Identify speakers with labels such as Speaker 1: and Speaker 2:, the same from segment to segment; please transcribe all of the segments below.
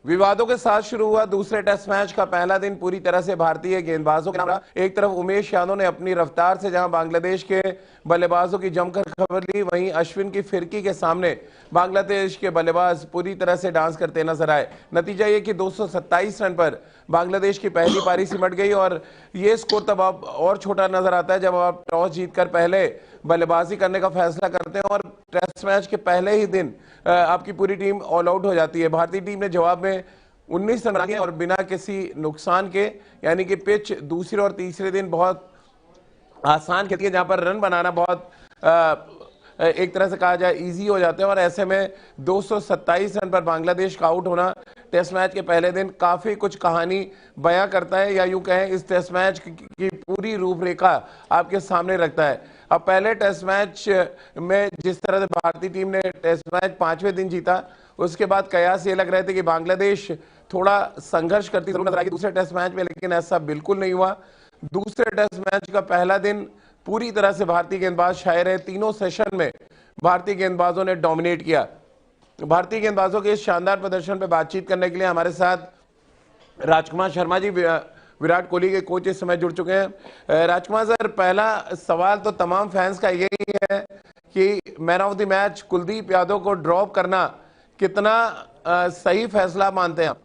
Speaker 1: विवादों के साथ शुरू हुआ दूसरे टेस्ट मैच का पहला दिन पूरी तरह से भारतीय गेंदबाजों के नाम। एक तरफ उमेश यादव ने अपनी रफ्तार से जहां बांग्लादेश के बल्लेबाजों की जमकर खबर ली, वहीं अश्विन की फिरकी के सामने बांग्लादेश के बल्लेबाज पूरी तरह से डांस करते नजर आए। नतीजा ये कि 227 रन पर बांग्लादेश की पहली पारी सिमट गई और ये स्कोर तब अब और छोटा नजर आता है जब आप टॉस जीतकर पहले बल्लेबाजी करने का फैसला करते हैं और टेस्ट मैच के पहले ही दिन आपकी पूरी टीम ऑल आउट हो जाती है। भारतीय टीम ने जवाब में 19 रन बनाए और बिना किसी नुकसान के, यानी कि पिच दूसरे और तीसरे दिन बहुत आसान खेलती है जहां पर रन बनाना बहुत एक तरह से कहा जाए इजी हो जाते हैं और ऐसे में 227 रन पर बांग्लादेश का आउट होना टेस्ट मैच के पहले दिन काफी कुछ कहानी बयां करता है, या यूं कहें इस टेस्ट मैच की पूरी रूपरेखा आपके सामने रखता है। अब पहले टेस्ट मैच में जिस तरह से भारतीय टीम ने टेस्ट मैच 5वें दिन जीता, उसके बाद कयास ये लग रहे थे कि बांग्लादेश थोड़ा संघर्ष करती जरूर नजर आएगी दूसरे टेस्ट मैच में, लेकिन ऐसा बिल्कुल नहीं हुआ। दूसरे टेस्ट मैच का पहला दिन पूरी तरह से भारतीय गेंदबाज छाए रहे। तीनों सेशन में भारतीय गेंदबाजों ने डोमिनेट किया। भारतीय गेंदबाजों के इस शानदार प्रदर्शन पर बातचीत करने के लिए हमारे साथ राजकुमार शर्मा जी, विराट कोहली के कोच, इस समय जुड़ चुके हैं। राजकुमार सर, पहला सवाल तो तमाम फैंस का यही है कि man of the match Kuldeep Yadav को ड्रॉप करना कितना सही फैसला मानते हैं आप?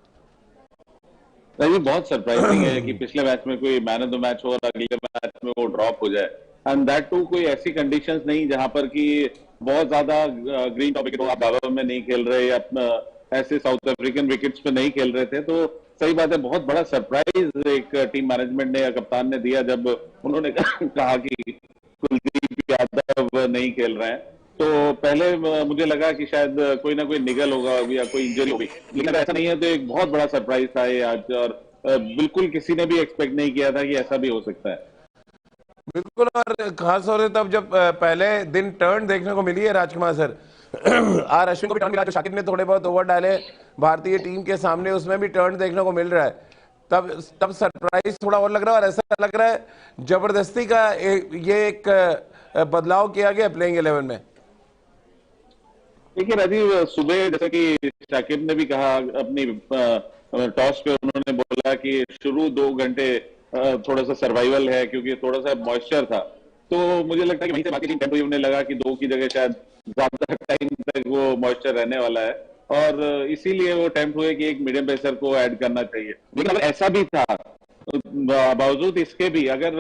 Speaker 2: नहीं, बहुत सरप्राइजिंग है कि पिछले मैच में कोई मैन ऑफ द मैच हो और अगले मैच में वो ड्रॉप हो जाए, एंड दैट टू कोई ऐसी कंडीशंस नहीं जहां पर कि बहुत ज्यादा ग्रीन टॉपिक हो, आप बाबर में नहीं खेल रहे या ऐसे साउथ अफ्रीकन विकेट्स पे नहीं खेल रहे थे। तो सही बात है, बहुत बड़ा सरप्राइज एक टीम मैनेजमेंट ने या कप्तान ने दिया जब उन्होंने कहा कि कुलदीप यादव नहीं खेल रहे हैं। तो पहले मुझे लगा कि शायद कोई ना कोई निगल होगा या कोई इंजरी होगी, लेकिन ऐसा नहीं है। तो एक बहुत बड़ा सरप्राइज था ये आज, और बिल्कुल किसी ने भी एक्सपेक्ट नहीं किया था कि ऐसा भी हो सकता है।
Speaker 1: बिल्कुल, और खास तौर से तब जब पहले दिन टर्न देखने को मिली है राजकुमार सर, आर अश्विन को भी टर्न मिला, शाकिब ने थोड़े बहुत ओवर डाले भारतीय टीम के सामने, उसमें भी टर्न देखने को मिल रहा है। तब सरप्राइज थोड़ा और लग रहा है और ऐसा लग रहा है जबरदस्ती का ये एक बदलाव किया गया प्लेइंग 11 में।
Speaker 2: देखिए राजीव, सुबह जैसा कि शाकिब ने भी कहा अपनी टॉस पे, उन्होंने बोला कि शुरू 2 घंटे थोड़ा सा सर्वाइवल है क्योंकि थोड़ा सा मॉइस्चर था। तो मुझे लगता है कि वहीं से बाकी टीम टेम्पो, उन्हें लगा कि 2 की जगह शायद ज्यादा टाइम तक वो मॉइस्चर रहने वाला है और इसीलिए वो टेम्प हुए कि एक मीडियम पेसर को ऐड करना चाहिए। लेकिन अगर ऐसा भी था, बावजूद इसके भी अगर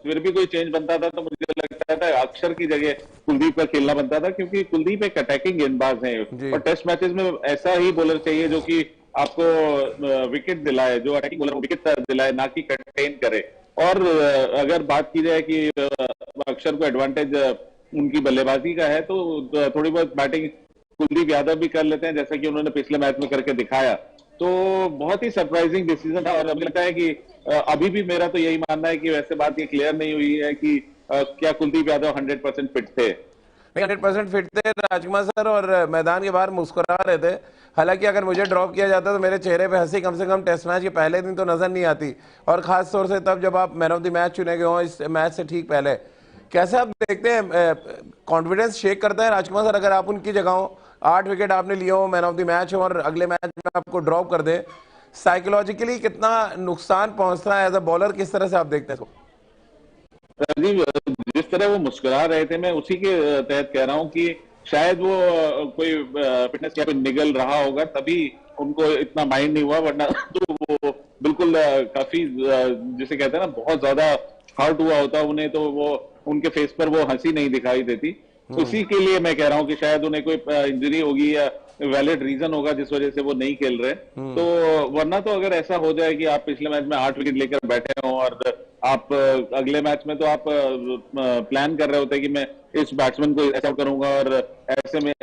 Speaker 2: फिर भी कोई चेंज बनता था तो मुझे लगता था अक्षर की जगह कुलदीप का खेलना बनता था, क्योंकि कुलदीप एक अटैकिंग गेंदबाज है और टेस्ट मैचेस में ऐसा ही बॉलर चाहिए जो कि आपको विकेट दिलाए, जो अटैकिंग बॉलर को विकेट दिलाए, ना कि कंटेन करे। और अगर बात की जाए कि अक्षर को एडवांटेज उनकी बल्लेबाजी का है तो थोड़ी बहुत बैटिंग कुलदीप यादव भी कर लेते हैं, जैसा कि उन्होंने पिछले मैच में करके दिखाया। तो बहुत ही सरप्राइजिंग डिसीजन था और मुझे लगता है कि अभी भी मेरा तो यही मानना है कि वैसे बात ये क्लियर नहीं हुई है कि क्या कुलदीप यादव 100% फिट थे।
Speaker 1: 100% फिट थे राजकुमार सर और मैदान के बाहर मुस्कुरा रहे थे। हालांकि अगर मुझे ड्रॉप किया जाता तो मेरे चेहरे पे हंसी कम से कम टेस्ट मैच के पहले दिन तो नजर नहीं आती, और खास तौर से तब जब आप मैन ऑफ द मैच चुने गए हो इस मैच से ठीक पहले। कैसे आप देखते हैं, कॉन्फिडेंस शेक करता है राजकुमार सर अगर आप उनकी जगह हो, 8 विकेट आपने लिए हो, मैन ऑफ द मैच हो और अगले मैच में आपको ड्रॉप कर दे, साइकोलॉजिकली कितना नुकसान पहुंचता है एज अ बॉलर? किस तरह से आप देखते हैं इसको?
Speaker 2: राजीव, जिस तरह वो मुस्कुरा रहे थे मैं उसी के तहत कह रहा हूं कि शायद वो कोई फिटनेस या कोई निगल रहा होगा, तभी उनको इतना माइंड नहीं हुआ, वरना तो वो बिल्कुल काफी जिसे कहते हैं ना बहुत ज्यादा हर्ट हुआ होता उन्हें, तो वो उनके फेस पर वो हंसी नहीं दिखाई देती। उसी के लिए मैं कह रहा हूं कि शायद उन्हें कोई इंजरी होगी या वैलिड रीजन होगा जिस वजह से वो नहीं खेल रहे। तो वरना तो अगर ऐसा हो जाए कि आप पिछले मैच में 8 विकेट लेकर बैठे हो और आप अगले मैच में तो आप प्लान कर रहे होते कि मैं इस बैट्समैन को ऐसा करूंगा और ऐसे में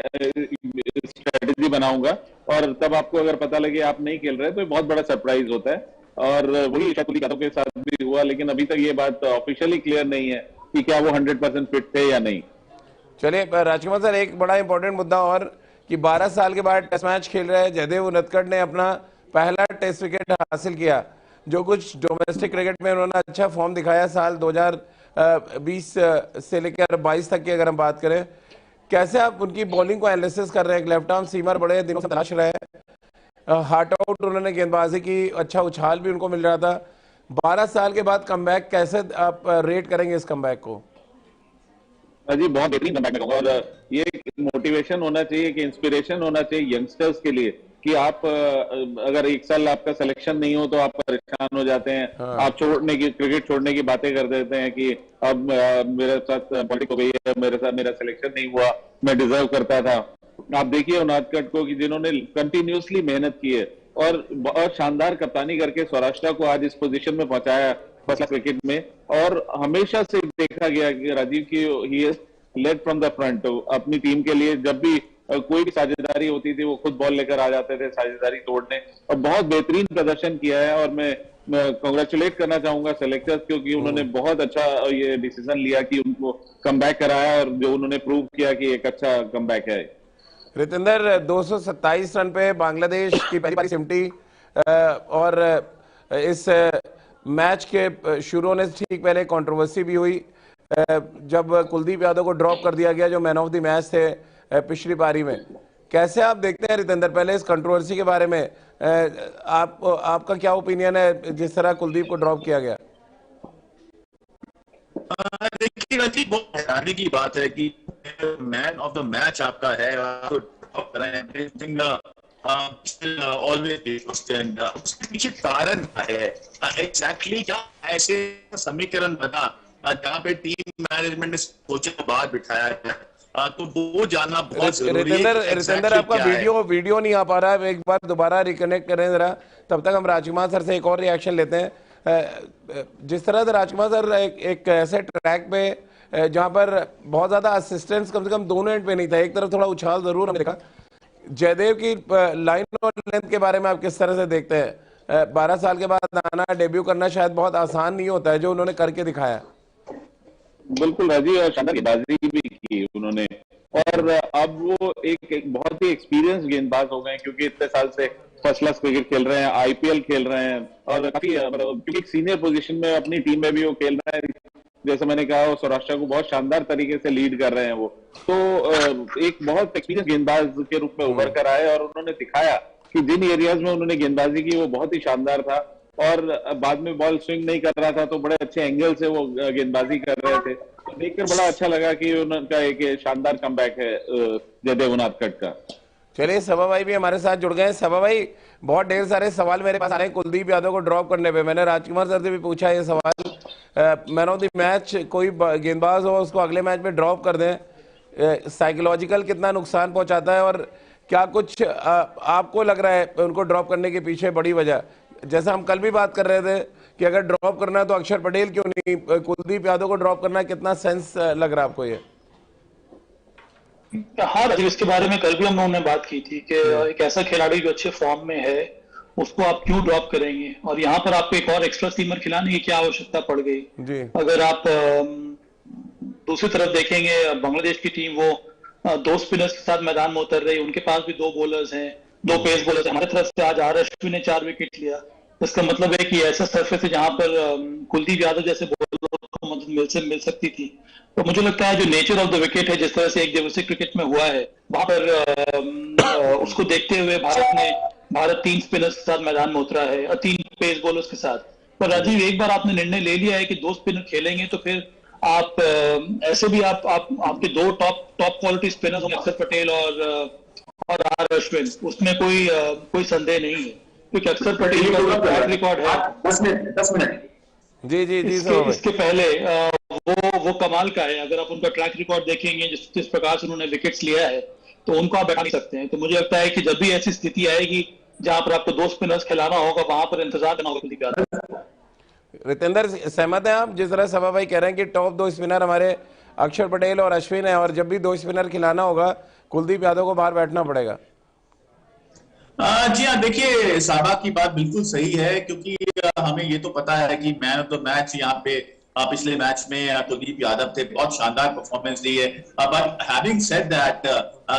Speaker 2: स्ट्रेटेजी बनाऊंगा, और तब आपको अगर पता लगे आप नहीं खेल रहे तो बहुत बड़ा सरप्राइज होता है। और वही कुलदीप यादव के साथ भी हुआ, लेकिन अभी तक ये बात ऑफिशियली क्लियर नहीं है कि क्या वो 100% फिट थे या नहीं।
Speaker 1: चलिए राजकुमार सर, एक बड़ा इंपॉर्टेंट मुद्दा और कि 12 साल के बाद टेस्ट मैच खेल रहे जयदेव उनदकट ने अपना पहला टेस्ट विकेट हासिल किया। जो कुछ डोमेस्टिक क्रिकेट में उन्होंने अच्छा फॉर्म दिखाया साल 2020 से लेकर 22 तक की अगर हम बात करें, कैसे आप उनकी बॉलिंग को एनालिसिस कर रहे हैं? लेफ्ट आर्म सीमर बड़े दिनों से तलाश रहे हैं, हार्ट आउट उन्होंने गेंदबाजी की, अच्छा उछाल भी उनको मिल रहा था। 12 साल के बाद कमबैक, कैसे आप रेट करेंगे इस कमबैक को?
Speaker 2: जी बहुत बेहतरीन कमबैक होगा, और ये एक मोटिवेशन होना चाहिए, कि इंस्पिरेशन होना चाहिए यंगस्टर्स के लिए कि आप अगर एक साल आपका सिलेक्शन नहीं हो तो आप परेशान हो जाते हैं।
Speaker 1: हाँ।
Speaker 2: आप क्रिकेट छोड़ने की बातें कर देते हैं कि अब मेरे साथ पॉलिटिक्स हो गई है, मेरे साथ मेरा सिलेक्शन नहीं हुआ, मैं डिजर्व करता था। आप देखिए उनादकट को कि जिन्होंने कंटिन्यूसली मेहनत की है और शानदार कप्तानी करके सौराष्ट्र को आज इस पोजीशन में पहुंचाया फर्स्ट क्लास क्रिकेट में। और हमेशा से देखा गया कि राजीव की he is led from the front अपनी टीम के लिए। जब भी कोई भी साझेदारी होती थी वो खुद बॉल लेकर आ जाते थे साझेदारी तोड़ने, और बहुत बेहतरीन प्रदर्शन किया है। और मैं कांग्रेचुलेट करना चाहूंगा सेलेक्टर्स, क्योंकि उन्होंने बहुत अच्छा ये डिसीजन लिया कि उनको कमबैक कराया, और जो उन्होंने प्रूव किया कि एक अच्छा कमबैक है।
Speaker 1: रितेंद्र, 227 रन पे बांग्लादेश की पहली पारी सिमटी, और इस मैच के शुरू होने से ठीक पहले कंट्रोवर्सी भी हुई जब कुलदीप यादव को ड्रॉप कर दिया गया, जो मैन ऑफ द मैच थे पिछली पारी में। कैसे आप देखते हैं रितेंद्र, पहले इस कंट्रोवर्सी के बारे में आपका क्या ओपिनियन है जिस तरह कुलदीप को ड्रॉप किया गया?
Speaker 3: देखिए रंजीत, बहुत हैरानी की बात है कि मैन ऑफ द मैच आपका है, ऑलवेज उसके पीछे कारण क्या है एग्जैक्टली? क्या ऐसे समीकरण बना जहाँ पे टीम मैनेजमेंट ने सोचा बाहर बिठाया है? तो वो जानना बहुत जरूरी है।
Speaker 1: रितेंद्र, आपका वीडियो नहीं आ पा रहा है, एक बार दोबारा रिकनेक्ट करें जरा, तब तक हम राजकुमार सर से एक और रिएक्शन लेते हैं। जिस तरह से राजकुमार सर एक ऐसे ट्रैक पे जहां पर बहुत ज्यादा असिस्टेंस कम से कम दोनों एंड पे नहीं था, एक तरफ थोड़ा उछाल जरूर हमने देखा। जयदेव की लाइन और लेंथ के बारे में आप किस तरह से देखते हैं? 12 साल के बाद आना, डेब्यू करना शायद बहुत आसान नहीं होता है, जो उन्होंने करके दिखाया।
Speaker 2: बिल्कुल राजीव, और शानदार गेंदबाजी भी की उन्होंने, और अब वो एक बहुत ही एक्सपीरियंस गेंदबाज हो गए, क्योंकि इतने साल से फर्स्ट क्लास क्रिकेट खेल रहे हैं, आईपीएल खेल रहे हैं, और काफी क्योंकि सीनियर पोजीशन में अपनी टीम में भी वो खेल रहे हैं। जैसे मैंने कहा, वो सौराष्ट्र को बहुत शानदार तरीके से लीड कर रहे हैं वो। तो एक बहुत एक्सपीरियंस गेंदबाज के रूप में उभर कर आए, और उन्होंने दिखाया कि जिन एरियाज में उन्होंने गेंदबाजी की वो बहुत ही शानदार था। और बाद में बॉल स्विंग नहीं कर रहा था तो बड़े अच्छे एंगल से वो गेंदबाजी कर रहे थे, तो देखकर बड़ा अच्छा लगा कि उनका एक शानदार कमबैक है जयदेव उनादकट का।
Speaker 1: चलिए, सभा भाई भी हमारे साथ जुड़ गए हैं। सभा भाई, बहुत ढेर सारे सवाल मेरे पास आ रहे हैं कुलदीप यादव को ड्रॉप करने पे। मैंने राजकुमार सर से भी पूछा ये सवाल, मैन ऑफ द मैच कोई गेंदबाज हो उसको अगले मैच में ड्रॉप कर दें, साइकोलॉजिकल कितना नुकसान पहुंचाता है? और क्या कुछ आपको लग रहा है उनको ड्रॉप करने के पीछे बड़ी वजह? जैसा हम कल भी बात कर रहे थे कि अगर ड्रॉप करना है तो अक्षर पटेल क्यों नहीं, कुलदीप यादव को ड्रॉप करना, कितना सेंस लग रहा है आपको ये?
Speaker 4: हाँ राजीव, इसके बारे में कल भी हम लोगों ने बात की थी कि एक ऐसा खिलाड़ी जो अच्छे फॉर्म में है उसको आप क्यों ड्रॉप करेंगे, और यहाँ पर आपको एक और एक्स्ट्रा सीमर खिलाने की क्या आवश्यकता पड़ गई जी? अगर आप दूसरी तरफ देखेंगे, बांग्लादेश की टीम वो 2 स्पिनर्स के साथ मैदान में उतर रही, उनके पास भी 2 बॉलर्स हैं, 2 पेस बॉलर्स। हमारी तरफ से आज आर अश्विन ने 4 विकेट लिया। इसका मतलब है कि ऐसा सरफेस है जहां पर कुलदीप यादव जैसे बॉलर को मदद मिल सकती थी। तो मुझे लगता है जो नेचर ऑफ द विकेट है, जिस तरह से एक दिवसीय क्रिकेट में हुआ है, वहां पर उसको देखते हुए भारत 3 स्पिनर्स के साथ मैदान में उतरा है और 3 पेस बॉलर्स के साथ। पर राजीव, एक बार आपने निर्णय ले लिया है कि 2 स्पिनर खेलेंगे तो फिर आप ऐसे भी आपके 2 टॉप क्वालिटी स्पिनर्स होंगे, अक्षर पटेल और आर अश्विन, उसमें कोई संदेह नहीं है, क्योंकि अक्षर पटेल का ट्रैक रिकॉर्ड है 10 मिनट जी। इसके पहले वो कमाल का है। अगर आप उनका ट्रैक रिकॉर्ड देखेंगे, जिस प्रकार से उन्होंने विकेट्स लिया है, तो उनको आप बैठा नहीं सकते हैं। तो मुझे लगता है कि जब भी ऐसी स्थिति आएगी जहां पर आपको 2 स्पिनर्स खिलाना होगा, वहां पर इंतजार करना होगा।
Speaker 1: रितेंद्र, सहमत हैं आप जिस तरह सभा भाई कह रहे हैं कि टॉप 2 स्पिनर हमारे अक्षर पटेल और अश्विन है, और जब भी 2 स्पिनर खिलाना होगा कुलदीप यादव को बाहर बैठना पड़ेगा?
Speaker 3: जी हाँ, देखिए साहबा की बात बिल्कुल सही है, क्योंकि हमें ये तो पता है कि मैन ऑफ द मैच यहाँ पे पिछले मैच में कुलदीप यादव थे, बहुत शानदार परफॉर्मेंस दी है। बट हैविंग सेड दैट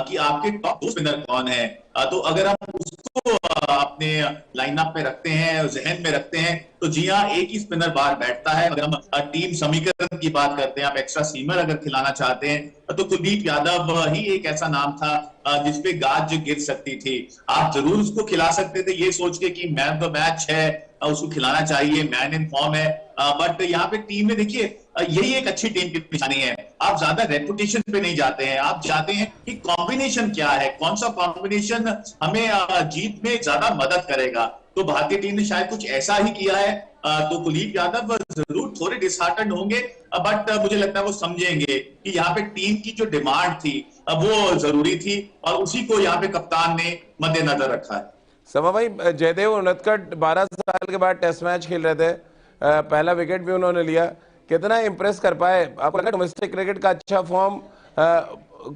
Speaker 3: कि आपके टॉप 2 स्पिनर कौन है, तो अगर हम उसको अपने लाइनअप में रखते हैं, जहन में रखते हैं, तो जी हाँ, एक ही स्पिनर बाहर बैठता है। अगर हम टीम समीकरण की बात करते हैं, आप एक्स्ट्रा सीमर अगर खिलाना चाहते हैं, तो कुलदीप यादव ही एक ऐसा नाम था जिसपे गाज गिर सकती थी। आप जरूर उसको खिला सकते थे ये सोच के कि मैन ऑफ द मैच है, उसको खिलाना चाहिए, मैन इन फॉर्म है। बट यहाँ पे टीम में देखिए, यही एक अच्छी टीम की निशानी है, आप ज्यादा रेपुटेशन पे नहीं जाते हैं, आप जाते हैं कि कॉम्बिनेशन क्या है, कौन सा कॉम्बिनेशन हमें जीत में ज्यादा मदद करेगा। तो भारतीय टीम ने शायद कुछ ऐसा ही किया है। तो कुलदीप यादव जरूर थोड़े डिसहार्टेंड होंगे, बट मुझे लगता है वो समझेंगे कि यहाँ पे टीम की जो डिमांड थी वो जरूरी थी, और उसी को यहाँ पे कप्तान ने मद्देनजर रखा है।
Speaker 1: समा भाई, जयदेव उनडकट 12 साल के बाद टेस्ट मैच खेल रहे थे, पहला विकेट भी उन्होंने लिया, कितना इंप्रेस कर पाए? आपको लगा डोमेस्टिक क्रिकेट का अच्छा फॉर्म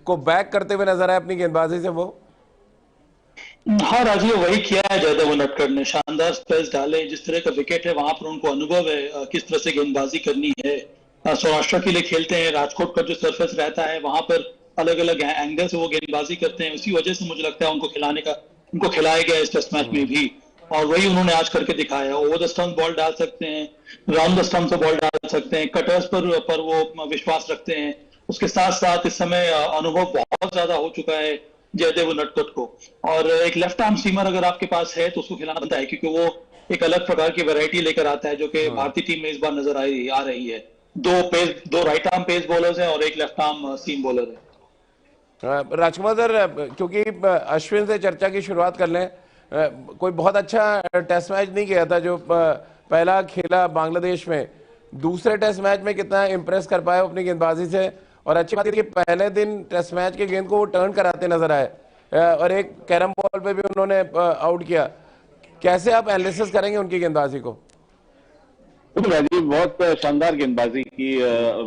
Speaker 1: को बैक करते हुए नजर आए अपनी गेंदबाजी से वो?
Speaker 4: हाँ राजीव, वही किया है जयदेव उनडकट ने, शानदार स्पेस डाले, जिस तरह का विकेट है वहां पर उनको अनुभव है किस तरह से गेंदबाजी करनी है। सौराष्ट्र के लिए खेलते हैं, राजकोट का जो सरफेस रहता है वहां पर अलग अलग एंगल से वो गेंदबाजी करते हैं, उसी वजह से मुझे लगता है उनको खिलाया गया इस टेस्ट मैच में भी, और वही उन्होंने आज करके दिखाया। ओवर द स्टंप बॉल डाल सकते हैं, राउंड द स्टंप से बॉल डाल सकते हैं, कटर्स पर वो विश्वास रखते हैं। उसके साथ साथ इस समय अनुभव बहुत ज्यादा हो चुका है जयदेव उनडकट को, और एक लेफ्ट आर्म सीमर अगर आपके पास है तो उसको खिलाना बनता है, क्योंकि वो एक अलग प्रकार की वैरायटी लेकर आता है जो कि भारतीय टीम में इस बार नजर आ रही है। दो राइट आर्म पेस बॉलर्स हैं और एक लेफ्ट आर्म सीम बॉलर है।
Speaker 1: राजकुमार सर, क्योंकि अश्विन से चर्चा की शुरुआत कर लें, कोई बहुत अच्छा टेस्ट मैच नहीं किया था जो पहला खेला बांग्लादेश में, दूसरे टेस्ट मैच में कितना इंप्रेस कर पाए अपनी गेंदबाजी से, और अच्छी बात है कि पहले दिन टेस्ट मैच के गेंद को वो टर्न कराते नजर आए, और एक कैरम बॉल पे भी उन्होंने आउट किया। कैसे आप एनालिसिस करेंगे उनकी गेंदबाजी को?
Speaker 2: राजीव, बहुत शानदार गेंदबाजी की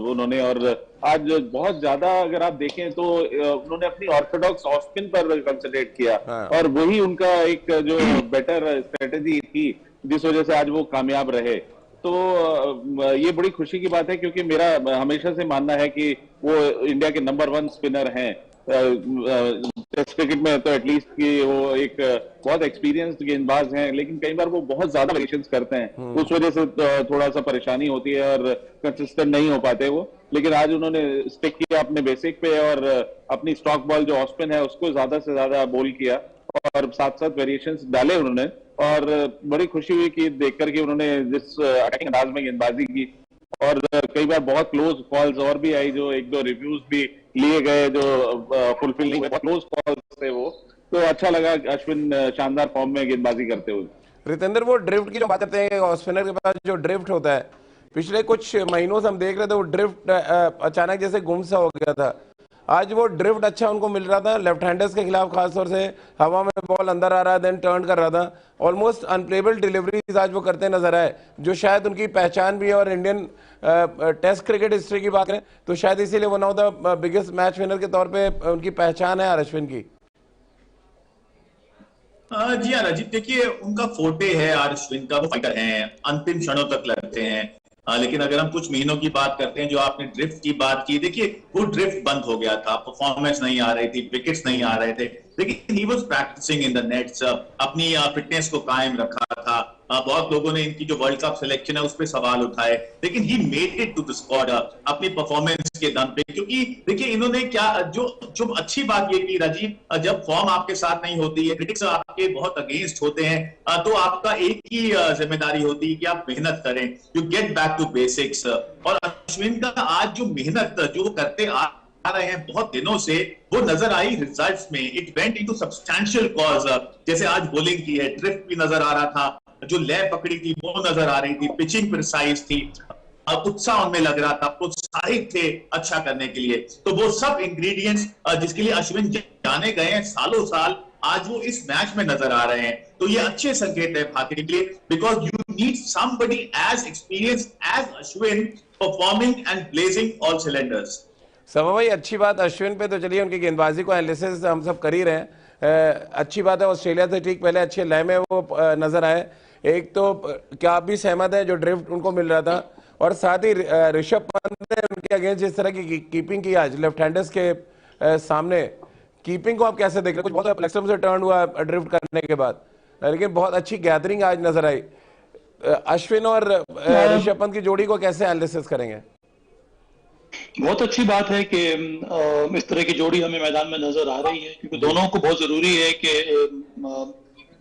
Speaker 2: उन्होंने, और आज बहुत ज्यादा अगर आप देखें तो उन्होंने अपनी ऑर्थोडॉक्स ऑफ स्पिन पर कंसंट्रेट किया, और वही उनका एक जो बेटर स्ट्रेटेजी थी जिस वजह से आज वो कामयाब रहे। तो ये बड़ी खुशी की बात है, क्योंकि मेरा हमेशा से मानना है कि वो इंडिया के नंबर 1 स्पिनर हैं टेस्ट क्रिकेट में, तो एटलीस्ट कि वो एक बहुत एक्सपीरियंस्ड गेंदबाज हैं, लेकिन कई बार वो बहुत ज्यादा वेरिएशंस करते हैं, उस वजह से थोड़ा सा परेशानी होती है और कंसिस्टेंट नहीं हो पाते वो। लेकिन आज उन्होंने स्टिक किया अपने बेसिक पे, और अपनी स्टॉक बॉल जो ऑफ स्पिन है उसको ज्यादा से ज्यादा बोल किया, और साथ साथ वेरिएशंस डाले उन्होंने, और बड़ी खुशी हुई कि देख करके उन्होंने जिस अटैकिंग अंदाज में गेंदबाजी की। और कई बार बहुत क्लोज कॉल्स और भी आई, जो 1-2 रिव्यूज भी लिए गए जो फुलफिल नहीं हुए, बहुत क्लोज कॉल्स थे वो। तो अच्छा लगा अश्विन शानदार फॉर्म में गेंदबाजी करते हुए।
Speaker 1: रितेंद्र, वो ड्रिफ्ट की जो बात करते हैं, ऑफ स्पिनर के पास जो ड्रिफ्ट होता है, पिछले कुछ महीनों से हम देख रहे थे वो ड्रिफ्ट अचानक जैसे गुम सा हो गया था। आज वो ड्रिफ्ट अच्छा उनको मिल रहा था, लेफ्ट हैंडर्स के खिलाफ खासतौर से हवा में बॉल अंदर आ रहा है, देन टर्न कर रहा था, ऑलमोस्ट अनप्लेबल डिलीवरीज आज वो करते नजर आए, जो शायद उनकी पहचान भी है। और इंडियन टेस्ट क्रिकेट हिस्ट्री की बात करें तो शायद इसीलिए one of the biggest match winner के तौर पे उनकी पहचान है अश्विन की।
Speaker 3: जी हाँ राजीव, देखिए उनका फोटे है अश्विन का, वो फाइटर हैं, अंतिम क्षणों तक लड़ते हैं। लेकिन अगर हम कुछ महीनों की बात करते हैं, जो आपने ड्रिफ्ट की बात की, देखिए वो ड्रिफ्ट बंद हो गया था, परफॉर्मेंस नहीं आ रही थी, विकेट्स नहीं आ रहे थे, लेकिन he was practising in the nets, अपनी फिटनेस को कायम रखा था। बहुत लोगों ने इनकी जो वर्ल्ड कप सिलेक्शन है उस पर सवाल उठाए, लेकिन he made it to the squad अपनी परफॉर्मेंस के दम पे। क्योंकि देखिए इन्होंने क्या जो अच्छी बात ये की राजीव, जब फॉर्म आपके साथ नहीं होती है, क्रिटिक्स आपके बहुत अगेंस्ट होते हैं, तो आपका एक ही जिम्मेदारी होती है कि आप मेहनत करें, you get back to basics. और अश्विन का आज जो मेहनत जो करते आ रहे हैं बहुत दिनों से, वो नजर आई रिजल्ट्स में। It went into substantial cause, जैसे आज बॉलिंग की है, ड्रिफ्ट भी नजर आ रहा था, जो लय पकड़ी थी वो नजर आ रही थी, पिचिंग प्रिसाइज थी, उत्साह उनमें लग रहा था, प्रोत्साहित थे अच्छा करने के लिए। तो वो सब इंग्रेडिएंट्स जिसके लिए अश्विन जाने गए हैं सालों साल, आज वो इस मैच में नजर आ रहे हैं। तो ये अच्छे संकेत है भारतीय के लिए, because you need somebody as experienced as Ashwin performing and blazing all cylinders.
Speaker 1: समा भाई, अच्छी बात अश्विन पे तो चलिए उनकी गेंदबाजी को एनालिसिस हम सब कर ही रहे हैं, अच्छी बात है ऑस्ट्रेलिया से ठीक पहले अच्छे लय में वो नजर आए। एक तो क्या आप भी सहमत है जो ड्रिफ्ट उनको मिल रहा था, और साथ ही ऋषभ पंत ने उनके अगेंस्ट जिस तरह की कीपिंग की आज लेफ्ट हैंडर्स के सामने, कीपिंग को आप कैसे देख रहे हैं? कुछ बहुत फ्लेक्सिबल से टर्न हुआ ड्रिफ्ट करने के बाद, लेकिन बहुत अच्छी गैदरिंग आज नजर आई। अश्विन और ऋषभ पंत की जोड़ी को कैसे एनालिसिस करेंगे?
Speaker 4: बहुत अच्छी बात है कि इस तरह की जोड़ी हमें मैदान में नजर आ रही है, क्योंकि दोनों को बहुत जरूरी है कि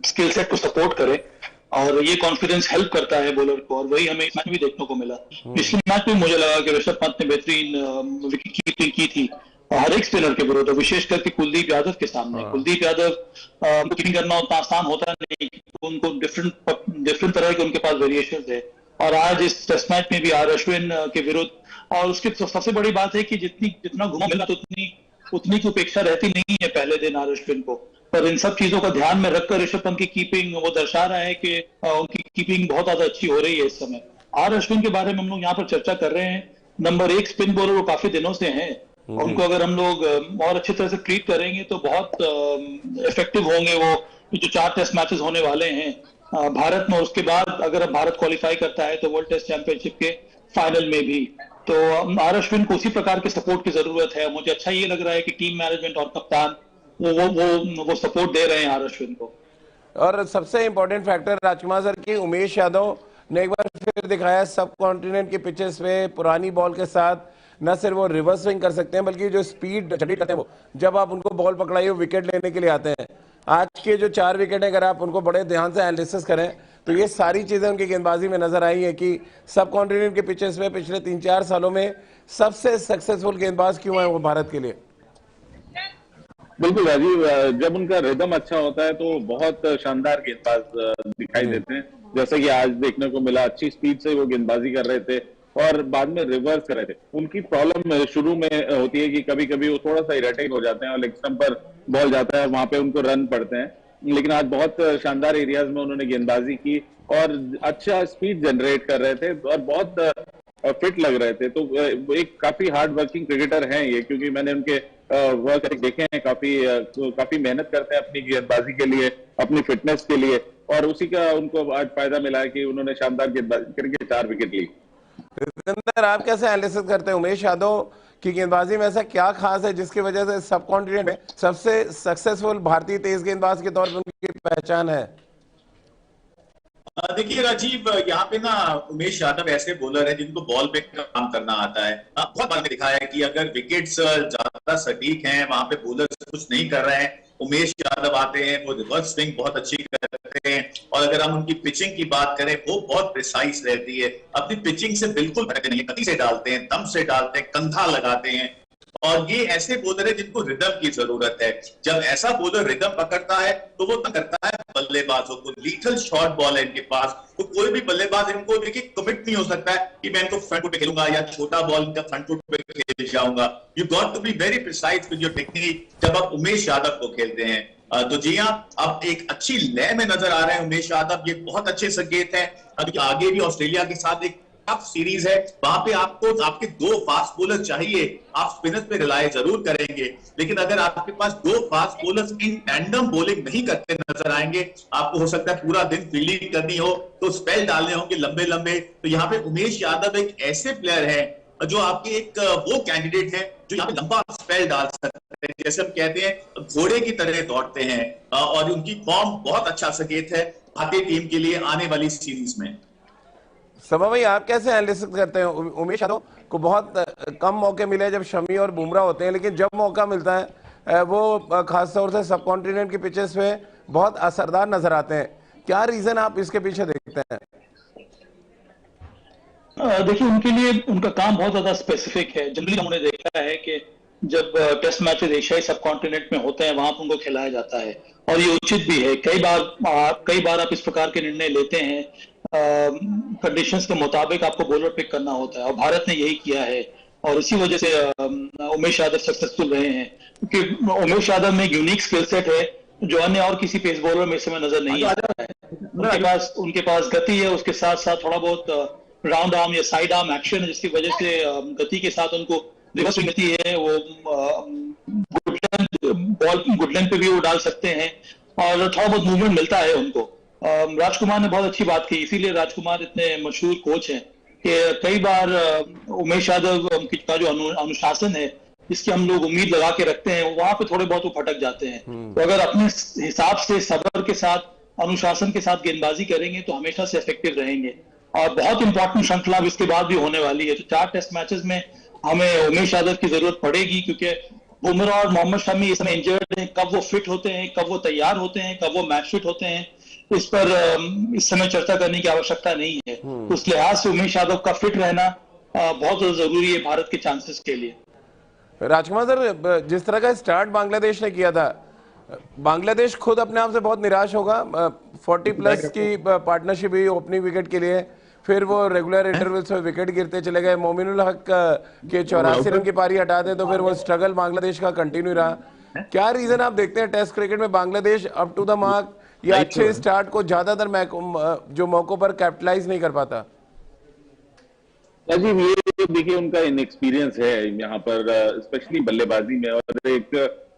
Speaker 4: स्किल सेट को सपोर्ट करें, और ये कॉन्फिडेंस हेल्प करता है बॉलर को, और वही हमें इस मैच में भी देखने को मिला। पिछले मैच में मुझे लगा कि ऋषभ पंत ने बेहतरीन विकेट कीपिंग की थी हर एक स्पिनर के विरुद्ध, विशेष करके कुलदीप यादव के सामने। कुलदीप यादव कीपिंग करना उतना आसान होता नहीं, उनको डिफरेंट तरह के उनके पास वेरिएशन है, और आज इस टेस्ट मैच में भी आर अश्विन के विरुद्ध, और उसकी सबसे बड़ी बात है कि जितना घुमा मिला तो उतनी की उपेक्षा रहती नहीं है पहले दिन आर अश्विन को, पर इन सब चीजों का ध्यान में रखकर ऋषभ पंत की कीपिंग वो दर्शा रहा है कि उनकी कीपिंग बहुत ज्यादा अच्छी हो रही है इस समय। आर अश्विन के बारे में हम लोग यहाँ पर चर्चा कर रहे हैं, नंबर 1 स्पिन बॉलर वो काफी दिनों से हैं, उनको अगर हम लोग और अच्छी तरह से ट्रीट करेंगे तो बहुत इफेक्टिव होंगे वो। जो 4 टेस्ट मैचेस होने वाले हैं भारत में, उसके बाद अगर भारत क्वालिफाई करता है तो वर्ल्ड टेस्ट चैंपियनशिप के फाइनल में भी, तो आर अश्विन को उसी प्रकार के सपोर्ट की जरूरत है। मुझे अच्छा ये लग रहा है कि टीम मैनेजमेंट और कप्तान वो सपोर्ट दे रहे हैं आर अश्विन को।
Speaker 1: और सबसे इंपॉर्टेंट फैक्टर राजकुमार सर की, उमेश यादव ने एक बार फिर दिखाया सब कॉन्टिनेंट के पिचेस पे पुरानी बॉल के साथ न सिर्फ वो रिवर्स स्विंग कर सकते हैं, बल्कि जो स्पीड जनरेट करते हैं वो, जब आप उनको बॉल पकड़ाइए वो विकेट लेने के लिए आते हैं। आज के जो 4 विकेट, अगर आप उनको बड़े ध्यान से एनालिसिस करें तो ये सारी चीजें उनकी गेंदबाजी में नजर आई है कि सब कॉन्टिनेंट के पिचेस में पिछले 3-4 सालों में सबसे सक्सेसफुल गेंदबाज क्यों है वो भारत के लिए।
Speaker 2: बिल्कुल राजीव, जब उनका रिदम अच्छा होता है तो बहुत शानदार गेंदबाज दिखाई देते हैं, जैसा कि आज देखने को मिला। अच्छी स्पीड से वो गेंदबाजी कर रहे थे और बाद में रिवर्स कर रहे थे। उनकी प्रॉब्लम शुरू में होती है कि कभी कभी वो थोड़ा सा इरेटिक हो जाते हैं और लेग स्टंप पर बॉल जाता है, वहां पे उनको रन पड़ते हैं, लेकिन आज बहुत शानदार एरियाज में उन्होंने गेंदबाजी की और अच्छा स्पीड जनरेट कर रहे थे और बहुत फिट लग रहे थे। तो एक काफी हार्ड वर्किंग क्रिकेटर हैं ये, क्योंकि मैंने उनके वर्क देखे हैं, काफी मेहनत करते हैं अपनी गेंदबाजी के लिए, अपनी फिटनेस के लिए, और उसी का उनको आज फायदा मिला है कि उन्होंने शानदार गेंदबाजी करके 4 विकेट ली।
Speaker 1: रितेंद्र, आप कैसे एनालिसिस करते हैं उमेश यादव की गेंदबाजी में? ऐसा क्या खास है जिसकी वजह से सब कॉन्टिनेंट में सबसे सक्सेसफुल भारतीय तेज गेंदबाज के तौर पर उनकी पहचान है?
Speaker 3: देखिए राजीव, यहाँ पे ना उमेश यादव ऐसे बॉलर है जिनको बॉल पे काम करना आता है। बहुत बार दिखा है कि अगर विकेट्स ज्यादा सटीक हैं, वहां पे बॉलर कुछ नहीं कर रहे हैं, उमेश यादव आते हैं, वो रिवर्स स्विंग बहुत अच्छी करते हैं, और अगर हम उनकी पिचिंग की बात करें वो बहुत प्रिसाइज रहती है। अपनी पिचिंग से बिल्कुल भटकते नहीं, गति से डालते हैं, दम से डालते हैं, कंधा लगाते हैं, और ये ऐसे बॉलर है जिनको रिदम की जरूरत है। जब ऐसा बॉलर रिदम पकड़ता है तो वो करता है बल्लेबाजों को, लीथल शॉर्ट बॉल है इनके पास, तो कोई भी बल्लेबाज इनको देखिए कमिट नहीं हो सकता है कि मैं इनको फ्रंट फुट पे खेलूंगा या छोटा बॉल इनका फ्रंट फुट पे खेल जाऊंगा। You got to be very precise with your technique जब आप उमेश यादव को खेलते हैं। तो जी हाँ, अब एक अच्छी लय में नजर आ रहे हैं उमेश यादव, ये बहुत अच्छे संकेत है। आगे भी ऑस्ट्रेलिया के साथ एक टफ सीरीज है, वहां पे आपको आपके 2 फास्ट बॉलर चाहिए, आप स्पिनर्स पे रिलाय जरूर करेंगे, लेकिन अगर आपके पास 2 fast bowlers in tandem bowling नहीं करते नजर आएंगे, आपको हो सकता है पूरा दिन फील्डिंग करनी हो तो स्पेल डालने होंगे लंबे लंबे। तो यहाँ पे उमेश यादव एक ऐसे प्लेयर है जो आपके एक वो कैंडिडेट है जो यहाँ पे लंबा स्पेल डाल सकते हैं, जैसे हम कहते हैं घोड़े की तरह दौड़ते हैं, और उनकी फॉर्म बहुत अच्छा संकेत है भारतीय टीम के लिए आने वाली सीरीज में।
Speaker 1: सभा भाई, आप कैसे एनालिसिस करते हैं? उमेश यादव को बहुत कम मौके मिले जब शमी और बुमराह होते हैं, लेकिन जब मौका मिलता है वो खासतौर से सब कॉन्टिनेंट के पिचेस पे बहुत असरदार नजर आते हैं। क्या रीजन आप इसके पीछे देखते हैं?
Speaker 4: देखिए, उनके लिए उनका काम बहुत ज्यादा स्पेसिफिक है। जनरली हमने देखा है कि जब टेस्ट मैचेस एशियाई सब कॉन्टिनेंट में होते हैं वहां पर उनको खिलाया जाता है, और ये उचित भी है। कई बार आप इस प्रकार के निर्णय लेते हैं, कंडीशंस के मुताबिक आपको बॉलर पिक करना होता है, और भारत ने यही किया है, और इसी वजह से उमेश यादव सक्सेसफुल रहे हैं, क्योंकि उमेश यादव में एक यूनिक स्किल सेट है जो अन्य और किसी पेस बॉलर में इस समय नजर नहीं आता है। उनके पास गति है, उसके साथ साथ थोड़ा बहुत राउंड आर्म या साइड आर्म एक्शन है, जिसकी वजह से गति के साथ उनको रिवर्स गति है, वो गुड लेंथ पे भी वो डाल सकते हैं, और थोड़ा बहुत मूवमेंट मिलता है उनको। राजकुमार ने बहुत अच्छी बात की, इसीलिए राजकुमार इतने मशहूर कोच हैं, कि कई बार उमेश यादव का जो अनुशासन है, जिसकी हम लोग उम्मीद लगा के रखते हैं, वहां पे थोड़े बहुत वो फटक जाते हैं। तो अगर अपने हिसाब से सब्र के साथ, अनुशासन के साथ गेंदबाजी करेंगे तो हमेशा से इफेक्टिव रहेंगे। और बहुत इंपॉर्टेंट श्रृंखला इसके बाद भी होने वाली है। तो 4 टेस्ट मैचेस में हमें उमेश यादव की जरूरत पड़ेगी, क्योंकि बुमराह और मोहम्मद शमी इस समय इंजर्ड हैं। कब वो फिट होते हैं, कब वो तैयार होते हैं, कब वो मैच फिट होते हैं, इस पर इस समय चर्चा करने की आवश्यकता नहीं है। उस लिहाज से उमेश यादव का फिट रहना बहुत जरूरी है भारत के चांसेस के लिए।
Speaker 1: राजकुमार सर, जिस तरह का स्टार्ट बांग्लादेश ने किया था, बांग्लादेश खुद अपने आप से बहुत निराश होगा। 40 प्लस की पार्टनरशिप हुई ओपनिंग विकेट के लिए, फिर वो रेगुलर इंटरवल्स में विकेट गिरते चले गए। मोमिनुल हक के 84 रन की पारी हटा दें तो फिर वो स्ट्रगल बांग्लादेश का कंटिन्यू रहा। क्या रीजन आप देखते हैं टेस्ट क्रिकेट में Bangladesh up to the mark या अच्छे स्टार्ट को ज्यादातर जो मौकों पर कैपिटलाइज नहीं कर पाता?
Speaker 2: राजीव, ये देखिए उनका इनएक्सपीरियंस है यहाँ पर, स्पेशली बल्लेबाजी में, और एक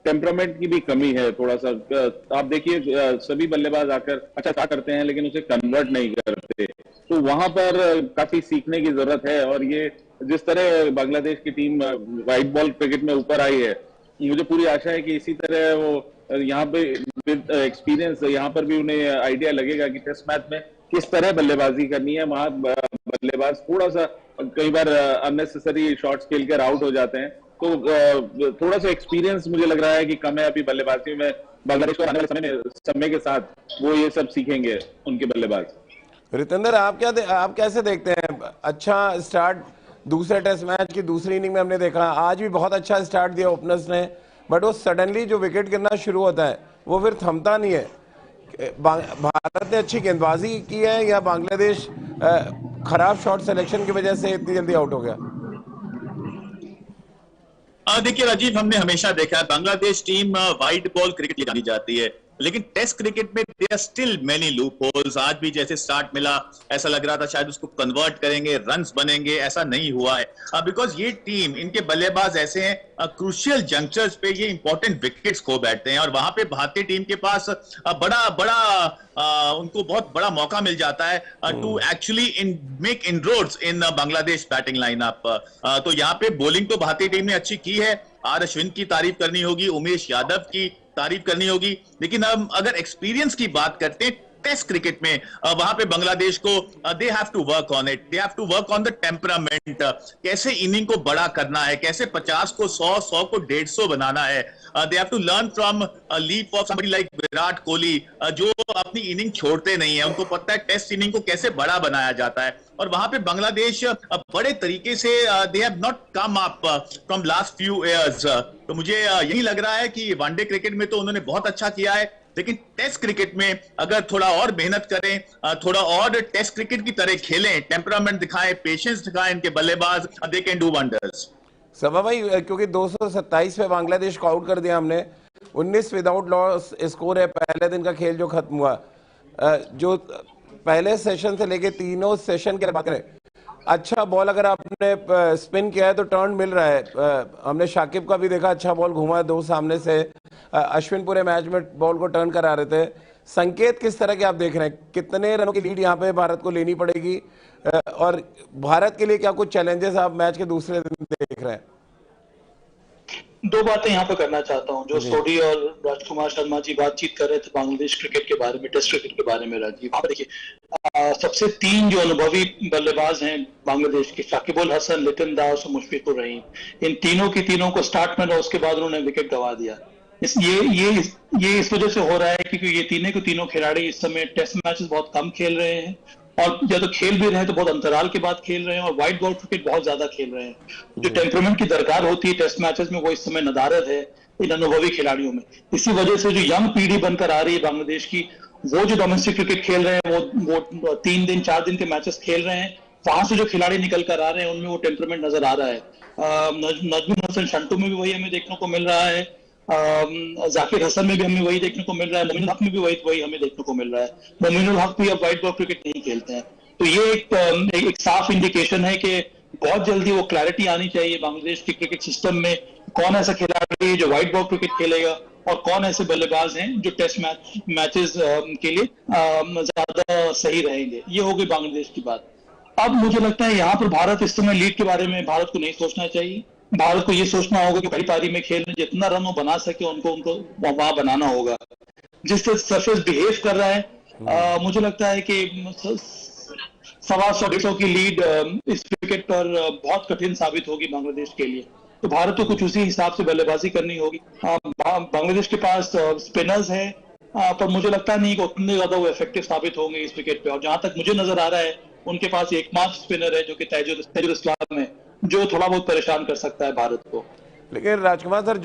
Speaker 2: टेम्परामेंट की भी कमी है थोड़ा सा। आप देखिए सभी बल्लेबाज आकर अच्छा स्टार्ट करते हैं लेकिन उसे कन्वर्ट नहीं करते, तो वहां पर काफी सीखने की जरूरत है। और ये जिस तरह बांग्लादेश की टीम व्हाइट बॉल क्रिकेट में ऊपर आई है, मुझे पूरी आशा है कि इसी तरह वो यहाँ पे विद एक्सपीरियंस यहाँ पर भी उन्हें आइडिया लगेगा कि टेस्ट मैच में किस तरह बल्लेबाजी करनी है। वहां बल्लेबाज थोड़ा सा कई बार अननेसेसरी शॉट्स खेलकर आउट हो जाते हैं, तो थोड़ा सा एक्सपीरियंस मुझे लग रहा है कि कम है अभी बल्लेबाजी में बांग्लादेश को। आने वाले समय के साथ वो ये सब सीखेंगे उनके बल्लेबाज।
Speaker 1: रितेंद्र, आप कैसे देखते हैं? अच्छा स्टार्ट दूसरे टेस्ट मैच की दूसरी इनिंग में हमने देखा, आज भी बहुत अच्छा स्टार्ट दिया ओपनर्स ने, बट वो सडनली जो विकेट गिरना शुरू होता है वो फिर थमता नहीं है। भारत ने अच्छी गेंदबाजी की है या बांग्लादेश खराब शॉट सिलेक्शन की वजह से इतनी जल्दी आउट हो गया?
Speaker 3: देखिए राजीव, हमने हमेशा देखा है Bangladesh team white ball cricket की जानी जाती है, लेकिन टेस्ट क्रिकेट में there are still many loopholes. आज भी जैसे स्टार्ट मिला, ऐसा लग रहा था शायद उसको कन्वर्ट करेंगे, रन्स बनेंगे, ऐसा नहीं हुआ है। बिकॉज ये टीम, इनके बल्लेबाज ऐसे हैं, क्रूशियल जंक्चर्स पे ये इंपॉर्टेंट विकेट्स खो बैठते हैं, और वहां पे भारतीय टीम के पास उनको बहुत बड़ा मौका मिल जाता है to actually make inroads in Bangladesh batting lineup. तो यहाँ पे बॉलिंग तो भारतीय टीम ने अच्छी की है, आर अश्विन की तारीफ करनी होगी, उमेश यादव की तारीफ करनी होगी, लेकिन हम अगर एक्सपीरियंस की बात करते हैं टेस्ट क्रिकेट में, वहां पे बांग्लादेश को they have to work on it, they have to work on the temperament. कैसे इनिंग को बड़ा करना है, कैसे 50 को 100 को 150 बनाना है। They have to learn from leaf of somebody like Virat Kohli, जो अपनी इनिंग छोड़ते नहीं है, उनको पता है टेस्ट इनिंग को कैसे बड़ा बनाया जाता है। और वहां पे बांग्लादेश बड़े तरीके से they have not come up from last few years. तो मुझे यही लग रहा है कि वनडे क्रिकेट में तो उन्होंने बहुत अच्छा किया है, लेकिन टेस्ट क्रिकेट में अगर थोड़ा और मेहनत करें, थोड़ा और टेस्ट क्रिकेट की तरह खेलें, टेम्परामेंट दिखाएं, पेशेंस दिखाएं इनके बल्लेबाज, दे कैन डू वंडर्स।
Speaker 1: सभा भाई, क्योंकि 227 पे बांग्लादेश को आउट कर दिया हमने, 19 विदाउट लॉस स्कोर है पहले दिन का खेल जो खत्म हुआ। जो पहले सेशन से लेके तीनों सेशन की बात करें, अच्छा बॉल अगर आपने स्पिन किया है तो टर्न मिल रहा है। हमने शाकिब का भी देखा, अच्छा बॉल घुमा है 2 सामने से। अश्विन पूरे मैच में बॉल को टर्न करा रहे थे। संकेत किस तरह के आप देख रहे हैं? कितने रनों की लीड यहाँ पे भारत को लेनी पड़ेगी, और भारत के लिए क्या कुछ चैलेंजेस आप मैच के दूसरे दिन देख रहे हैं?
Speaker 4: 2 बातें यहाँ पे करना चाहता हूँ। जो सोडी और राजकुमार शर्मा जी बातचीत कर रहे थे बांग्लादेश क्रिकेट के बारे में, टेस्ट क्रिकेट के बारे में, राजीव वहां पर देखिए सबसे 3 जो अनुभवी बल्लेबाज हैं बांग्लादेश के, शाकिब उल हसन, लिटन दास और मुशफिकुर रहीम, इन तीनों की तीनों को स्टार्ट में उसके बाद उन्होंने विकेट गंवा दिया। ये इस वजह से हो रहा है क्योंकि ये तीनों के तीनों खिलाड़ी इस समय टेस्ट मैचेस बहुत कम खेल रहे हैं, और या तो खेल भी रहे हैं तो बहुत अंतराल के बाद खेल रहे हैं, और व्हाइट बॉल क्रिकेट बहुत ज्यादा खेल रहे हैं। जो टेम्परामेंट की दरकार होती है टेस्ट मैचेस में, वो इस समय नदारद है इन अनुभवी खिलाड़ियों में। इसी वजह से जो यंग पीढ़ी बनकर आ रही है बांग्लादेश की, वो जो डोमेस्टिक क्रिकेट खेल रहे हैं, वो 3 दिन 4 दिन के मैचेस खेल रहे हैं, वहां से जो खिलाड़ी निकल कर आ रहे हैं उनमें वो टेम्परामेंट नजर आ रहा है। नजमुल हसन शंटू में भी वही हमें देखने को मिल रहा है, जाकिर हसन में भी हमें वही देखने को मिल रहा है, मोमिनुल हक में भी वही हमें देखने को मिल रहा है। मोमिनुल हक भी अब व्हाइट बॉल क्रिकेट नहीं खेलते हैं। तो ये एक साफ इंडिकेशन है कि बहुत जल्दी वो क्लैरिटी आनी चाहिए बांग्लादेश के क्रिकेट सिस्टम में, कौन ऐसा खिलाड़ी है जो व्हाइट बॉल क्रिकेट खेलेगा और कौन ऐसे बल्लेबाज हैं जो टेस्ट मैचेस के लिए ज्यादा सही रहेंगे। ये हो गई बांग्लादेश की बात। अब मुझे लगता है यहाँ पर भारत इस समय लीड के बारे में भारत को नहीं सोचना चाहिए। भारत को ये सोचना होगा कि पहली पारी में खेल में जितना रन वो बना सके उनको वहां बनाना होगा। जिस तरह सरफेस बिहेव कर रहा है, मुझे लगता है कि 125 की लीड इस विकेट पर बहुत कठिन साबित होगी बांग्लादेश के लिए। तो भारत को कुछ उसी हिसाब से बल्लेबाजी करनी होगी। बांग्लादेश के पास स्पिनर्स है, पर मुझे लगता नहीं कि उतने ज्यादा वो इफेक्टिव साबित होंगे इस विकेट पे। और जहां तक मुझे नजर आ रहा है, उनके पास एकमात्र स्पिनर है जो कि तैजुल इस्लाम है, जो थोड़ा बहुत परेशान कर सकता है भारत को।
Speaker 1: लेकिन राजकुमार सर,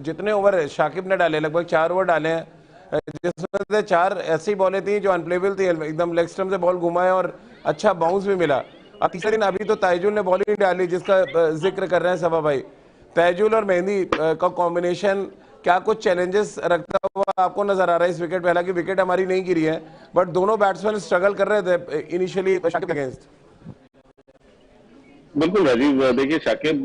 Speaker 1: जितने ओवर शाकिब ने डाले, लगभग 4 ओवर डाले हैं, जिसमें से 4 ऐसी बॉलें थी जो अनप्लेबल थी, एकदम लेग स्टंप से बॉल घुमाए और अच्छा बाउंस भी मिला। अब तीसरे दिन अभी तो तैजुल ने बॉलिंग डाली, जिसका जिक्र कर रहे हैं सबा भाई। तैजुल और मेहंदी का कॉम्बिनेशन क्या कुछ चैलेंजेस रखता हुआ आपको नजर आ रहा है इस विकेट पे? हालांकि विकेट हमारी नहीं गिरी है, बट दोनों बैट्समैन स्ट्रगल कर रहे थे इनिशियली शाकिब अगेंस्ट।
Speaker 2: बिल्कुल राजीव, देखिए शाकिब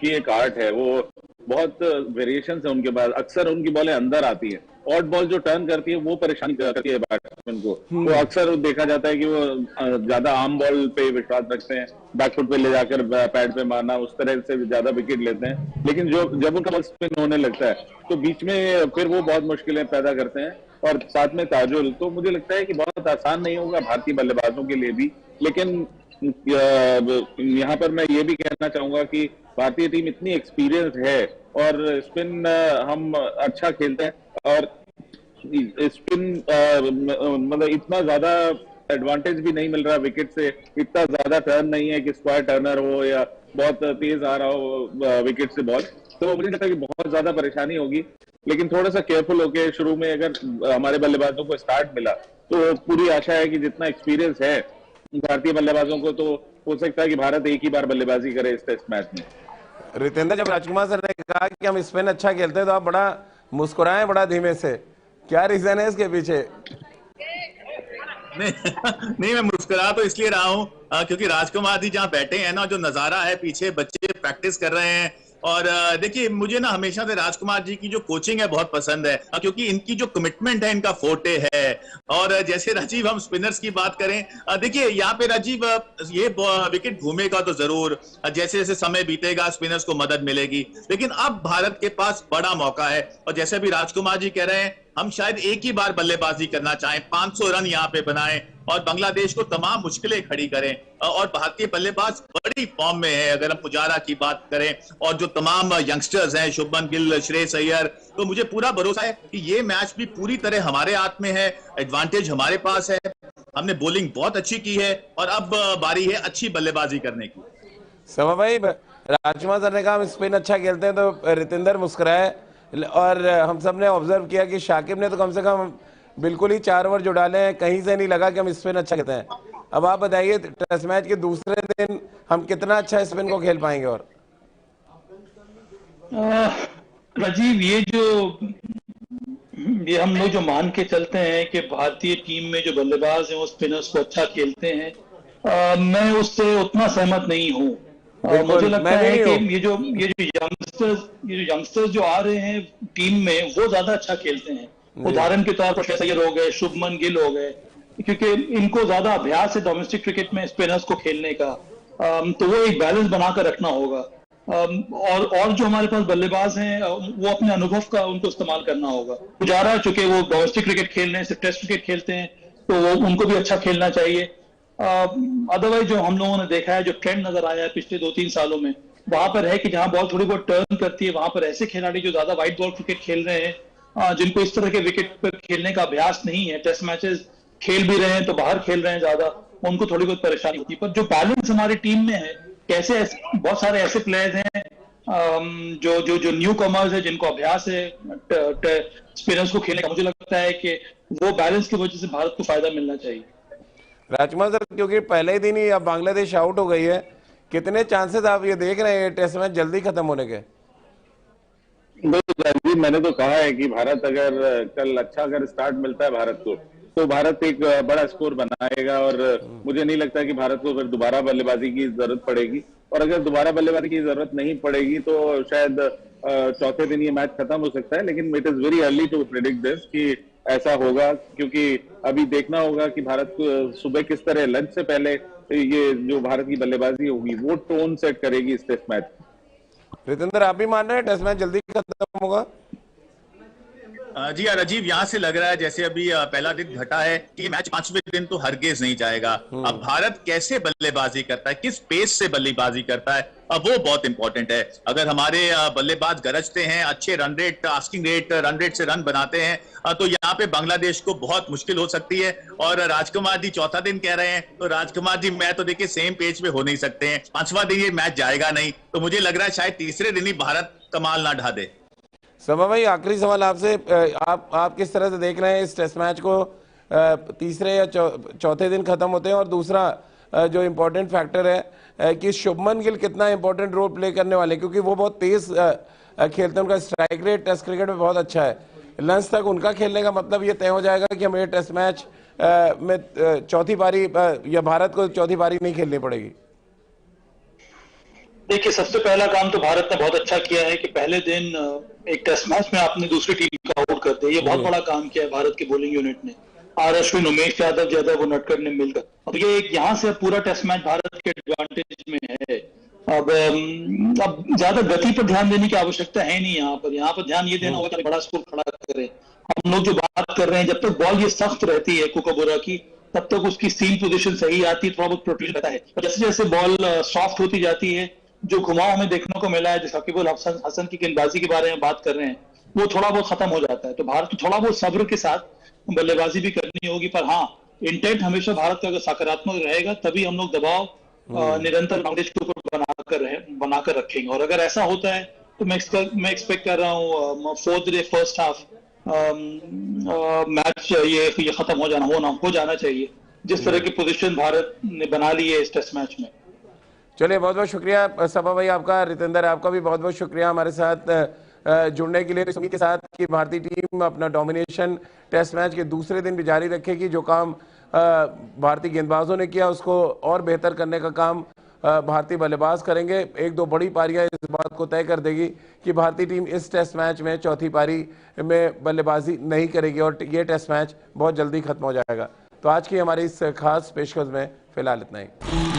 Speaker 2: की एक आर्ट है, वो बहुत वेरिएशन है उनके पास। अक्सर उनकी बॉलें अंदर आती है, ऑड बॉल जो टर्न करती है वो परेशान करती है बैट्समैन को। तो अक्सर देखा जाता है कि वो ज्यादा आर्म बॉल पे विश्वास रखते हैं, बैकफुट पे ले जाकर पैड पे मारना, उस तरह से ज्यादा विकेट लेते हैं। लेकिन जब उनका बॉल स्पिन होने लगता है तो बीच में फिर वो बहुत मुश्किलें पैदा करते हैं। और साथ में ताजुल, तो मुझे लगता है कि बहुत आसान नहीं होगा भारतीय बल्लेबाजों के लिए भी। लेकिन यहाँ पर मैं ये भी कहना चाहूंगा कि भारतीय टीम इतनी एक्सपीरियंस है और स्पिन हम अच्छा खेलते हैं, और स्पिन मतलब इतना ज्यादा एडवांटेज भी नहीं मिल रहा विकेट से। इतना ज्यादा टर्न नहीं है कि स्क्वायर टर्नर हो या बहुत तेज आ रहा हो विकेट से बॉल। तो मुझे लगता है कि बहुत ज्यादा परेशानी होगी। लेकिन थोड़ा सा केयरफुल होके शुरू में अगर हमारे बल्लेबाजों को स्टार्ट मिला तो पूरी आशा है कि जितना एक्सपीरियंस है भारतीय बल्लेबाजों को, तो हो सकता है कि भारत एक ही बार बल्लेबाजी करे इस टेस्ट मैच में।
Speaker 1: रितेंद्र, जब राजकुमार सर ने कहा कि हम स्पिन अच्छा खेलते हैं तो आप बड़ा मुस्कुराए बड़ा धीमे से, क्या रीजन है इसके पीछे?
Speaker 3: नहीं, मैं मुस्कुरा तो इसलिए रहा हूँ क्योंकि राजकुमार जी जहाँ बैठे हैं ना, जो नजारा है पीछे, बच्चे प्रैक्टिस कर रहे हैं। और देखिए, मुझे ना हमेशा से राजकुमार जी की जो कोचिंग है बहुत पसंद है, क्योंकि इनकी जो कमिटमेंट है, इनका फोर्टे है। और जैसे राजीव हम स्पिनर्स की बात करें, देखिए यहाँ पे राजीव ये विकेट घूमेगा तो जरूर, जैसे जैसे समय बीतेगा स्पिनर्स को मदद मिलेगी। लेकिन अब भारत के पास बड़ा मौका है, और जैसे भी राजकुमार जी कह रहे हैं, हम शायद एक ही बार बल्लेबाजी करना चाहें, 500 रन यहाँ पे बनाएं और बांग्लादेश को तमाम मुश्किलें खड़ी करें। और भारतीय बल्लेबाज बड़ी फॉर्म में है। अगर हम पुजारा की बात करें और जो तमाम यंगस्टर्स हैं, शुभमन गिल, श्रेयस अय्यर, तो मुझे पूरा भरोसा है कि ये मैच भी पूरी तरह हमारे हाथ में है। एडवांटेज हमारे पास है, हमने बॉलिंग बहुत अच्छी की है और अब बारी है अच्छी बल्लेबाजी करने की।
Speaker 1: समा भाई, राजकुमार सर ने कहा हम स्पिन अच्छा खेलते हैं, तो रितेंद्र मुस्कुराए। और हम सब ने ऑब्जर्व किया कि शाकिब ने तो कम से कम बिल्कुल ही 4 ओवर जो डाले हैं, कहीं से नहीं लगा कि हम स्पिन अच्छा खेलते हैं। अब आप बताइए, टेस्ट मैच के दूसरे दिन हम कितना अच्छा स्पिन को खेल पाएंगे? और
Speaker 4: राजीव, ये हम लोग जो मान के चलते हैं कि भारतीय टीम में जो बल्लेबाज हैं वो स्पिनर्स को अच्छा खेलते हैं, मैं उससे उतना सहमत नहीं हूँ। मुझे लगता है कि ये जो यंगस्टर्स जो आ रहे हैं टीम में, वो ज्यादा अच्छा खेलते हैं। उदाहरण के तौर पर श्रेयस अय्यर हो गए, शुभमन गिल हो गए, क्योंकि इनको ज्यादा अभ्यास है डोमेस्टिक क्रिकेट में स्पिनर्स को खेलने का। तो वो एक बैलेंस बनाकर रखना होगा। और जो हमारे पास बल्लेबाज हैं, वो अपने अनुभव का उनको इस्तेमाल करना होगा। पुजारा, चूंकि वो डोमेस्टिक क्रिकेट खेल रहे हैं, सिर्फ टेस्ट क्रिकेट खेलते हैं, तो वो उनको भी अच्छा खेलना चाहिए। अदरवाइज जो हम लोगों ने देखा है, जो ट्रेंड नजर आया है पिछले 2-3 सालों में, वहां पर है कि जहां बॉल थोड़ी बहुत टर्न करती है, वहां पर ऐसे खिलाड़ी जो ज्यादा वाइड बॉल क्रिकेट खेल रहे हैं, जिनको इस तरह के विकेट पर खेलने का अभ्यास नहीं है, टेस्ट मैचेस खेल भी रहे हैं तो बाहर खेल रहे हैं ज्यादा, उनको थोड़ी बहुत परेशानी होती है। पर जो बैलेंस हमारी टीम में है, कैसे बहुत सारे ऐसे प्लेयर्स हैं जो न्यू कमर्स है, जिनको अभ्यास है स्पिनर्स को खेलने का। मुझे लगता है कि वो बैलेंस की वजह से भारत को फायदा मिलना चाहिए।
Speaker 1: राजकुमार सर, क्योंकि पहले ही दिन ही अब बांग्लादेश आउट हो गई है, कितने चांसेस आप ये देख रहे हैं टेस्ट मैच जल्दी खत्म होने के?
Speaker 2: जी, मैंने तो कहा है कि भारत अगर कल अच्छा अगर स्टार्ट मिलता है भारत को, तो भारत एक बड़ा स्कोर बनाएगा। और मुझे नहीं लगता कि भारत को फिर दोबारा बल्लेबाजी की जरूरत पड़ेगी। और अगर दोबारा बल्लेबाजी की जरूरत नहीं पड़ेगी तो शायद चौथे दिन ये मैच खत्म हो सकता है। लेकिन it is very early to predict this कि ऐसा होगा, क्योंकि अभी देखना होगा कि भारत को सुबह किस तरह लंच से पहले ये जो भारत की बल्लेबाजी होगी वो टोन सेट करेगी इस टेस्ट मैच।
Speaker 1: रितेंद्र, आप भी मान रहे हैं टेस्ट मैच जल्दी खत्म होगा?
Speaker 3: जी राजीव, यहाँ से लग रहा है जैसे अभी पहला दिन घटा है कि ये मैच 5वें दिन तो हरगिज नहीं जाएगा। अब भारत कैसे बल्लेबाजी करता है, किस पेस से बल्लेबाजी करता है, अब वो बहुत इंपॉर्टेंट है। अगर हमारे बल्लेबाज गरजते हैं, अच्छे run rate, asking rate, run rate से रन बनाते हैं, तो यहाँ पे बांग्लादेश को बहुत मुश्किल हो सकती है। और राजकुमार जी चौथा दिन कह रहे हैं, तो राजकुमार जी मैं तो देखिए सेम पेज पे हो नहीं सकते हैं। 5वां दिन ये मैच जाएगा नहीं, तो मुझे लग रहा है शायद तीसरे दिन ही भारत कमाल ना ढा दे।
Speaker 1: सभा भाई, आखिरी सवाल आपसे, आप किस तरह से देख रहे हैं इस टेस्ट मैच को? तीसरे या चौथे दिन खत्म होते हैं, और दूसरा जो इम्पोर्टेंट फैक्टर है कि शुभमन गिल कितना इंपॉर्टेंट रोल प्ले करने वाले, क्योंकि वो बहुत तेज खेलते हैं, उनका स्ट्राइक रेट टेस्ट क्रिकेट में बहुत अच्छा है। लंच तक उनका खेलने का मतलब ये तय हो जाएगा कि हमें टेस्ट मैच में चौथी पारी या भारत को चौथी पारी नहीं खेलनी पड़ेगी।
Speaker 4: देखिए, सबसे पहला काम तो भारत ने बहुत अच्छा किया है कि पहले दिन एक टेस्ट मैच में आपने दूसरी टीम को आउट कर दिया। ये बहुत बड़ा काम किया है भारत की बॉलिंग यूनिट ने। आर अश्विन, उमेश यादव, जयदेव उनडकट ने मिलकर, अब ये यहाँ से पूरा टेस्ट मैच भारत के एडवांटेज में है। अब ज्यादा गति पर ध्यान देने की आवश्यकता है नहीं। यहाँ पर ध्यान ये देना होगा कि बड़ा स्कोर खड़ा करें। हम लोग जो बात कर रहे हैं, जब तक बॉल ये सख्त रहती है कुकाबोरा की, तब तक उसकी सीम पोजीशन सही आती है, थोड़ा बहुत प्रोटेक्शन रहता है। जैसे जैसे बॉल सॉफ्ट होती जाती है, जो घुमाव हमें देखने को मिला है, जो शकीब अल हसन की गेंदबाजी के बारे में बात कर रहे हैं, वो थोड़ा बहुत खत्म हो जाता है। तो भारत को थोड़ा बहुत सब्र के साथ बल्लेबाजी भी करनी होगी। पर हाँ, इंटेंट हमेशा भारत का अगर सकारात्मक रहेगा, तभी हम लोग दबाव निरंतर बांग्लादेश के ऊपर बनाकर रखेंगे। और अगर ऐसा होता है तो मैं एक्सपेक्ट कर रहा हूँ fourth day first half match ये खत्म हो जाना चाहिए, जिस तरह की पोजीशन भारत ने बना ली है इस टेस्ट मैच में।
Speaker 1: चलिए, बहुत बहुत शुक्रिया सभा भाई आपका। रितेंद्र, आपका भी बहुत बहुत शुक्रिया हमारे साथ जुड़ने के लिए। इस उम्मीद के साथ कि भारतीय टीम अपना डोमिनेशन टेस्ट मैच के दूसरे दिन भी जारी रखेगी। जो काम भारतीय गेंदबाजों ने किया, उसको और बेहतर करने का काम भारतीय बल्लेबाज करेंगे। एक दो बड़ी पारियां इस बात को तय कर देगी कि भारतीय टीम इस टेस्ट मैच में चौथी पारी में बल्लेबाजी नहीं करेगी, और ये टेस्ट मैच बहुत जल्दी खत्म हो जाएगा। तो आज की हमारी इस खास पेशकश में फिलहाल इतना ही।